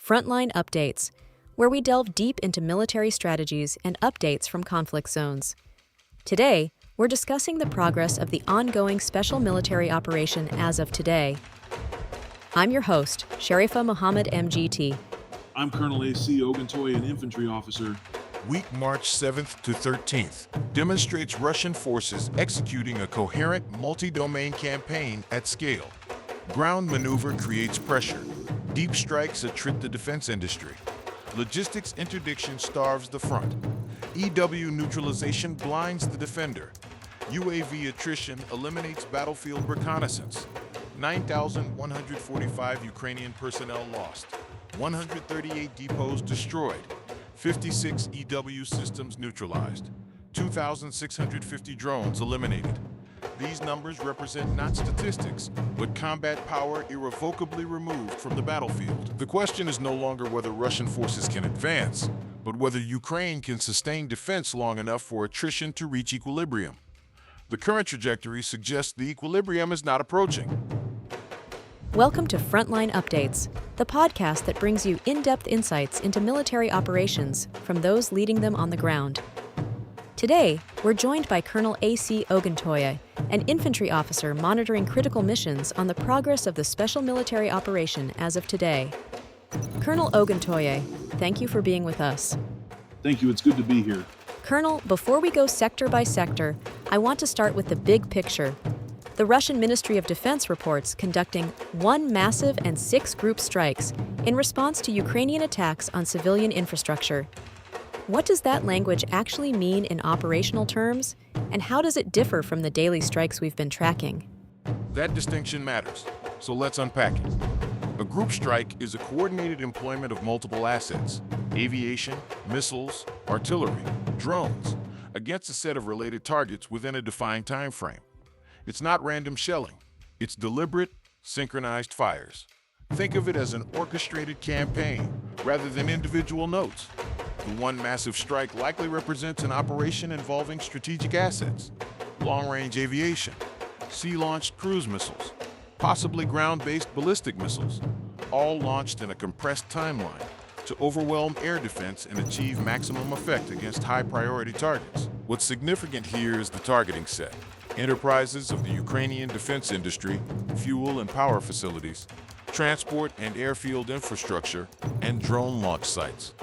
Frontline Updates, where we delve deep into military strategies and updates from conflict zones. Today, we're discussing the progress of the ongoing special military operation as of today. I'm your host, Sharifa Muhammad MGT. I'm Colonel A.C. Oguntoye, an infantry officer. Week March 7th to 13th demonstrates Russian forces executing a coherent multi-domain campaign at scale. Ground maneuver creates pressure. Deep strikes attrit the defense industry. Logistics interdiction starves the front. EW neutralization blinds the defender. UAV attrition eliminates battlefield reconnaissance. 9,145 Ukrainian personnel lost. 138 depots destroyed. 56 EW systems neutralized. 2,650 drones eliminated. These numbers represent not statistics, but combat power irrevocably removed from the battlefield. The question is no longer whether Russian forces can advance, but whether Ukraine can sustain defense long enough for attrition to reach equilibrium. The current trajectory suggests the equilibrium is not approaching. Welcome to Frontline Updates, the podcast that brings you in-depth insights into military operations from those leading them on the ground. Today, we're joined by Colonel A.C. Oguntoye, an infantry officer monitoring critical missions on the progress of the special military operation as of today. Colonel Oguntoye, thank you for being with us. Thank you, it's good to be here. Colonel, before we go sector by sector, I want to start with the big picture. The Russian Ministry of Defense reports conducting 1 massive and 6 group strikes in response to Ukrainian attacks on civilian infrastructure. What does that language actually mean in operational terms, and how does it differ from the daily strikes we've been tracking? That distinction matters, so let's unpack it. A group strike is a coordinated employment of multiple assets: aviation, missiles, artillery, drones, against a set of related targets within a defined time frame. It's not random shelling. It's deliberate, synchronized fires. Think of it as an orchestrated campaign rather than individual notes. The one massive strike likely represents an operation involving strategic assets, long-range aviation, sea-launched cruise missiles, possibly ground-based ballistic missiles, all launched in a compressed timeline to overwhelm air defense and achieve maximum effect against high-priority targets. What's significant here is the targeting set. Enterprises of the Ukrainian defense industry, fuel and power facilities, transport and airfield infrastructure, and drone launch sites.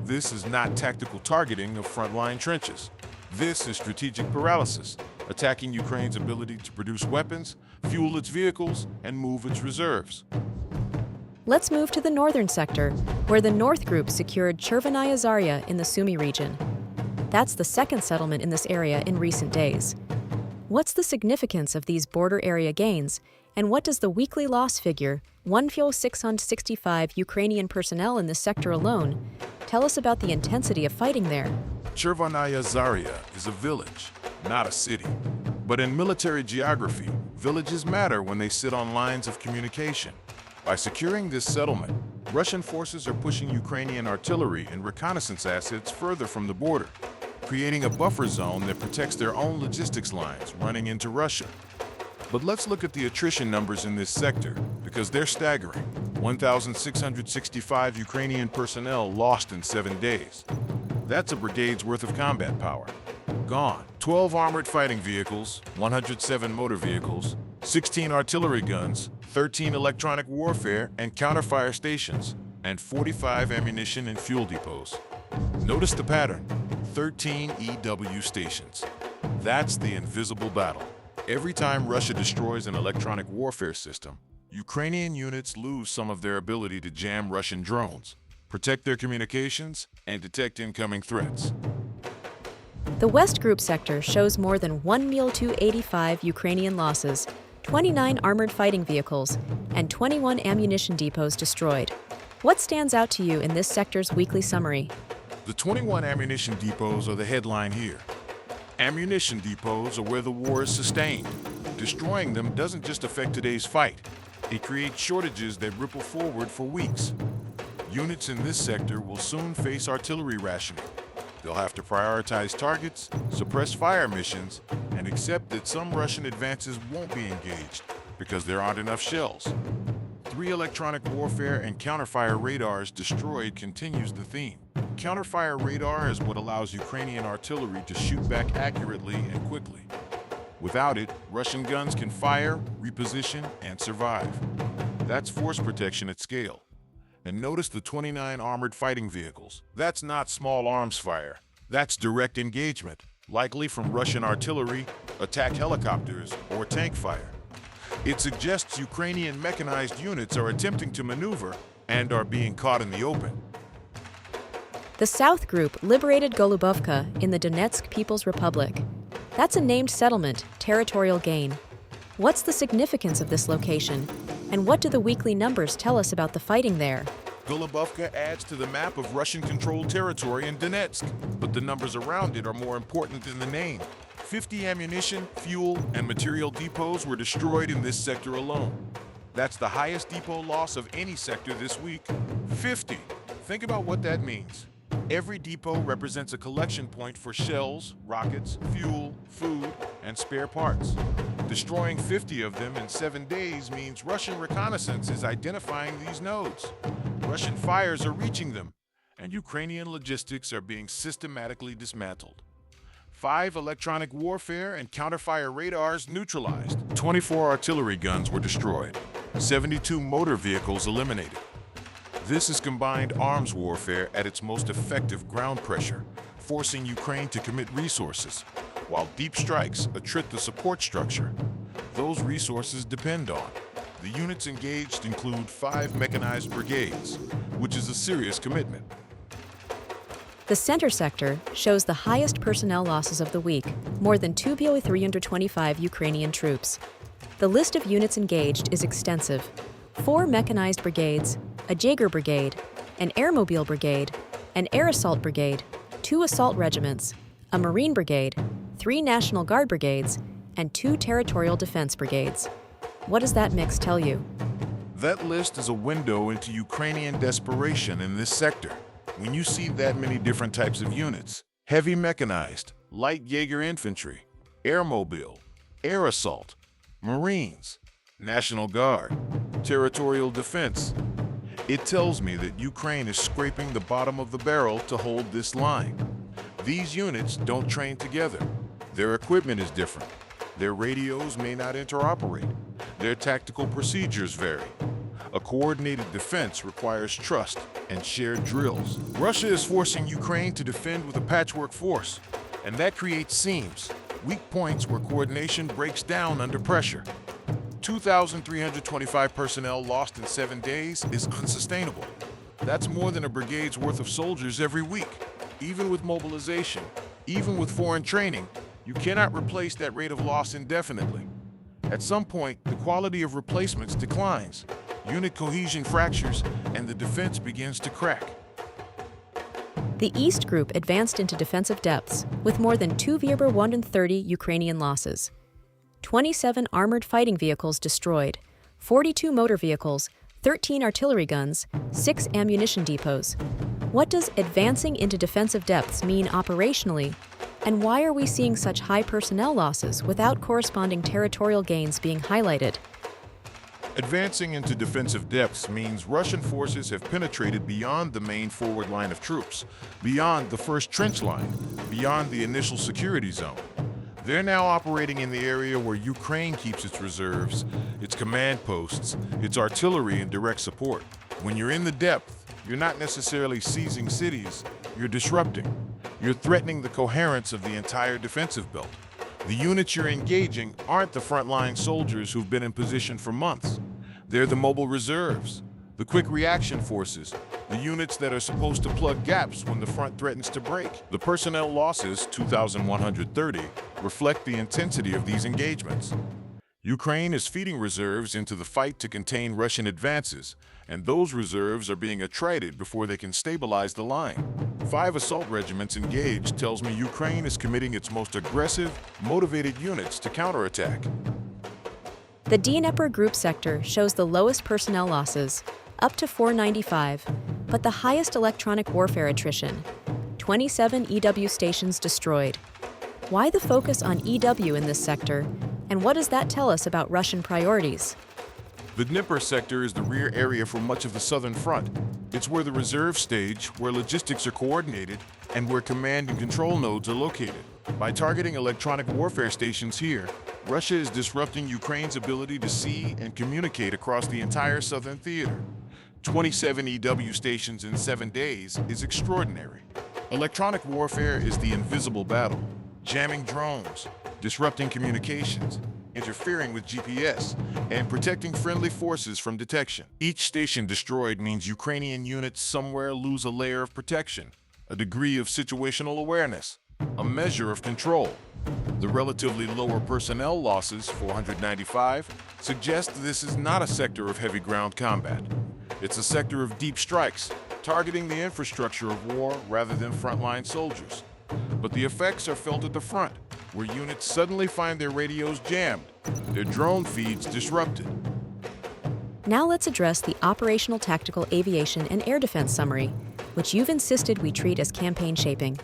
This is not tactical targeting of frontline trenches. This is strategic paralysis, attacking Ukraine's ability to produce weapons, fuel its vehicles, and move its reserves. Let's move to the northern sector, where the North Group secured Chervonaya Zarya in the Sumy region. That's the second settlement in this area in recent days. What's the significance of these border area gains, and what does the weekly loss figure, 1,665 Ukrainian personnel in this sector alone, tell us about the intensity of fighting there? Chervonaya Zarya is a village, not a city. But in military geography, villages matter when they sit on lines of communication. By securing this settlement, Russian forces are pushing Ukrainian artillery and reconnaissance assets further from the border, creating a buffer zone that protects their own logistics lines running into Russia. But let's look at the attrition numbers in this sector, because they're staggering. 1,665 Ukrainian personnel lost in 7 days. That's a brigade's worth of combat power. Gone. 12 armored fighting vehicles, 107 motor vehicles, 16 artillery guns, 13 electronic warfare and counterfire stations, and 45 ammunition and fuel depots. Notice the pattern. 13 EW stations. That's the invisible battle. Every time Russia destroys an electronic warfare system, Ukrainian units lose some of their ability to jam Russian drones, protect their communications, and detect incoming threats. The West Group sector shows more than 1,285 Ukrainian losses, 29 armored fighting vehicles, and 21 ammunition depots destroyed. What stands out to you in this sector's weekly summary? The 21 ammunition depots are the headline here. Ammunition depots are where the war is sustained. Destroying them doesn't just affect today's fight. It creates shortages that ripple forward for weeks. Units in this sector will soon face artillery rationing. They'll have to prioritize targets, suppress fire missions, and accept that some Russian advances won't be engaged because there aren't enough shells. 3 electronic warfare and counterfire radars destroyed continues the theme. Counterfire radar is what allows Ukrainian artillery to shoot back accurately and quickly. Without it, Russian guns can fire, reposition, and survive. That's force protection at scale. And notice the 29 armored fighting vehicles. That's not small arms fire. That's direct engagement, likely from Russian artillery, attack helicopters, or tank fire. It suggests Ukrainian mechanized units are attempting to maneuver and are being caught in the open. The South Group liberated Golubovka in the Donetsk People's Republic. That's a named settlement, territorial gain. What's the significance of this location? And what do the weekly numbers tell us about the fighting there? Golubovka adds to the map of Russian-controlled territory in Donetsk, but the numbers around it are more important than the name. 50 ammunition, fuel, and material depots were destroyed in this sector alone. That's the highest depot loss of any sector this week. 50! Think about what that means. Every depot represents a collection point for shells, rockets, fuel, food, and spare parts. Destroying 50 of them in 7 days means Russian reconnaissance is identifying these nodes. Russian fires are reaching them, and Ukrainian logistics are being systematically dismantled. 5 electronic warfare and counterfire radars neutralized. 24 artillery guns were destroyed. 72 motor vehicles eliminated. This is combined arms warfare at its most effective ground pressure, forcing Ukraine to commit resources, while deep strikes attrit the support structure those resources depend on. The units engaged include 5 mechanized brigades, which is a serious commitment. The center sector shows the highest personnel losses of the week, more than 2,325 Ukrainian troops. The list of units engaged is extensive. 4 mechanized brigades, a Jaeger brigade, an airmobile brigade, an air assault brigade, 2 assault regiments, a Marine brigade, 3 National Guard brigades, and 2 territorial defense brigades. What does that mix tell you? That list is a window into Ukrainian desperation in this sector. When you see that many different types of units, heavy mechanized, light Jaeger infantry, airmobile, air assault, Marines, National Guard, territorial defense, it tells me that Ukraine is scraping the bottom of the barrel to hold this line. These units don't train together. Their equipment is different. Their radios may not interoperate. Their tactical procedures vary. A coordinated defense requires trust and shared drills. Russia is forcing Ukraine to defend with a patchwork force, and that creates seams, weak points where coordination breaks down under pressure. 2,325 personnel lost in 7 days is unsustainable. That's more than a brigade's worth of soldiers every week. Even with mobilization, even with foreign training, you cannot replace that rate of loss indefinitely. At some point, the quality of replacements declines, unit cohesion fractures, and the defense begins to crack. The East Group advanced into defensive depths with more than 230 Ukrainian losses. 27 armored fighting vehicles destroyed, 42 motor vehicles, 13 artillery guns, 6 ammunition depots. What does advancing into defensive depths mean operationally? And why are we seeing such high personnel losses without corresponding territorial gains being highlighted? Advancing into defensive depths means Russian forces have penetrated beyond the main forward line of troops, beyond the first trench line, beyond the initial security zone. They're now operating in the area where Ukraine keeps its reserves, its command posts, its artillery and direct support. When you're in the depth, you're not necessarily seizing cities, you're disrupting. You're threatening the coherence of the entire defensive belt. The units you're engaging aren't the frontline soldiers who've been in position for months. They're the mobile reserves, the quick reaction forces, the units that are supposed to plug gaps when the front threatens to break. The personnel losses, 2,130, reflect the intensity of these engagements. Ukraine is feeding reserves into the fight to contain Russian advances, and those reserves are being attrited before they can stabilize the line. 5 assault regiments engaged tells me Ukraine is committing its most aggressive, motivated units to counterattack. The Dnieper Group sector shows the lowest personnel losses, up to 495, but the highest electronic warfare attrition, 27 EW stations destroyed. Why the focus on EW in this sector, and what does that tell us about Russian priorities? The Dnieper sector is the rear area for much of the southern front. It's where the reserve stage, where logistics are coordinated, and where command and control nodes are located. By targeting electronic warfare stations here, Russia is disrupting Ukraine's ability to see and communicate across the entire southern theater. 27 EW stations in 7 days is extraordinary. Electronic warfare is the invisible battle, jamming drones, disrupting communications, interfering with GPS, and protecting friendly forces from detection. Each station destroyed means Ukrainian units somewhere lose a layer of protection, a degree of situational awareness, a measure of control. The relatively lower personnel losses, 495, suggest this is not a sector of heavy ground combat. It's a sector of deep strikes, targeting the infrastructure of war rather than frontline soldiers. But the effects are felt at the front, where units suddenly find their radios jammed, their drone feeds disrupted. Now let's address the Operational Tactical Aviation and Air Defense Summary, which you've insisted we treat as campaign shaping.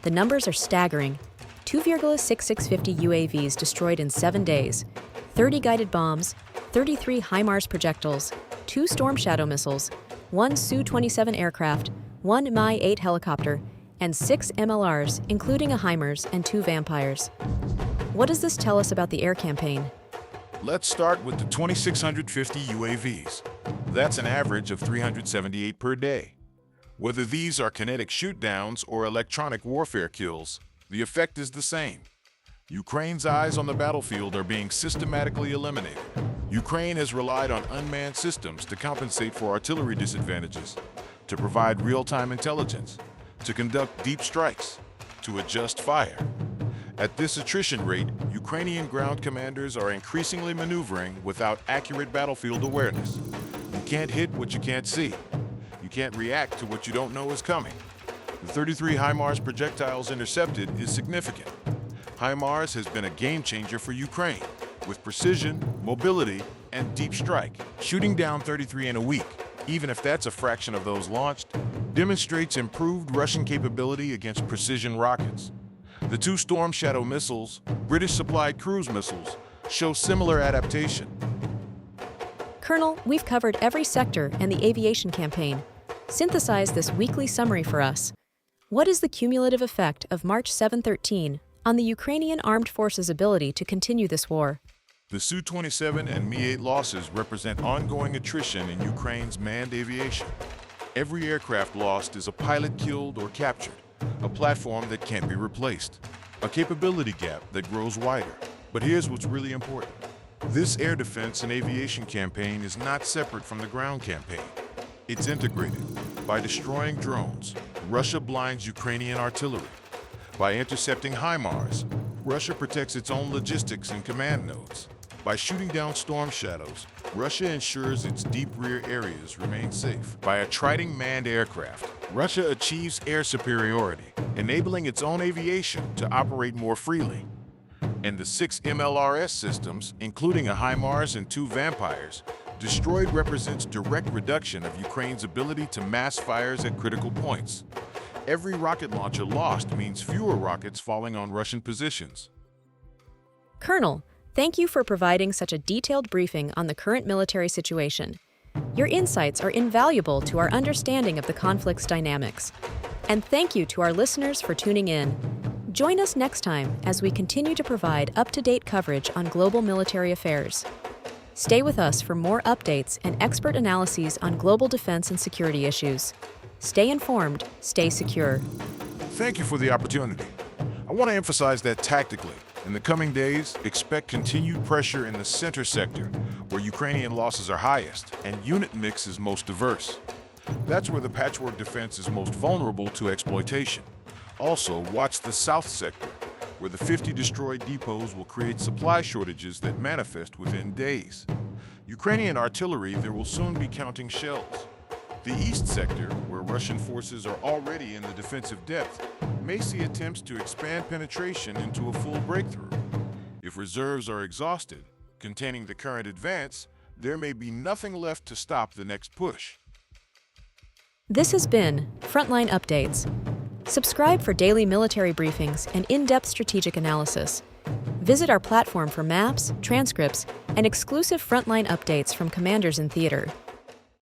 The numbers are staggering. 2,6650 UAVs destroyed in 7 days, 30 guided bombs, 33 HIMARS projectiles, 2 Storm Shadow missiles, 1 Su-27 aircraft, 1 Mi-8 helicopter, and 6 MLRs, including a HIMARS and 2 Vampires. What does this tell us about the air campaign? Let's start with the 2,650 UAVs. That's an average of 378 per day. Whether these are kinetic shoot-downs or electronic warfare kills, the effect is the same. Ukraine's eyes on the battlefield are being systematically eliminated. Ukraine has relied on unmanned systems to compensate for artillery disadvantages, to provide real-time intelligence, to conduct deep strikes, to adjust fire. At this attrition rate, Ukrainian ground commanders are increasingly maneuvering without accurate battlefield awareness. You can't hit what you can't see. You can't react to what you don't know is coming. The 33 HIMARS projectiles intercepted is significant. HIMARS has been a game changer for Ukraine, with precision, mobility, and deep strike. Shooting down 33 in a week, even if that's a fraction of those launched, demonstrates improved Russian capability against precision rockets. The 2 Storm Shadow missiles, British-supplied cruise missiles, show similar adaptation. Colonel, we've covered every sector and the aviation campaign. Synthesize this weekly summary for us. What is the cumulative effect of March 7-13 on the Ukrainian armed forces' ability to continue this war? The Su-27 and Mi-8 losses represent ongoing attrition in Ukraine's manned aviation. Every aircraft lost is a pilot killed or captured, a platform that can't be replaced, a capability gap that grows wider. But here's what's really important. This air defense and aviation campaign is not separate from the ground campaign. It's integrated. By destroying drones, Russia blinds Ukrainian artillery. By intercepting HIMARS, Russia protects its own logistics and command nodes. By shooting down Storm Shadows, Russia ensures its deep rear areas remain safe. By attriting manned aircraft, Russia achieves air superiority, enabling its own aviation to operate more freely. And the 6 MLRS systems, including a HIMARS and 2 Vampires, destroyed represents direct reduction of Ukraine's ability to mass fires at critical points. Every rocket launcher lost means fewer rockets falling on Russian positions. Colonel, thank you for providing such a detailed briefing on the current military situation. Your insights are invaluable to our understanding of the conflict's dynamics. And thank you to our listeners for tuning in. Join us next time as we continue to provide up-to-date coverage on global military affairs. Stay with us for more updates and expert analyses on global defense and security issues. Stay informed, stay secure. Thank you for the opportunity. I want to emphasize that tactically, in the coming days, expect continued pressure in the center sector, where Ukrainian losses are highest and unit mix is most diverse. That's where the patchwork defense is most vulnerable to exploitation. Also, watch the south sector, where the 50 destroyed depots will create supply shortages that manifest within days. Ukrainian artillery there will soon be counting shells. The east sector, where Russian forces are already in the defensive depth, may see attempts to expand penetration into a full breakthrough. If reserves are exhausted, containing the current advance, there may be nothing left to stop the next push. This has been Frontline Updates. Subscribe for daily military briefings and in-depth strategic analysis. Visit our platform for maps, transcripts, and exclusive Frontline updates from commanders in theater.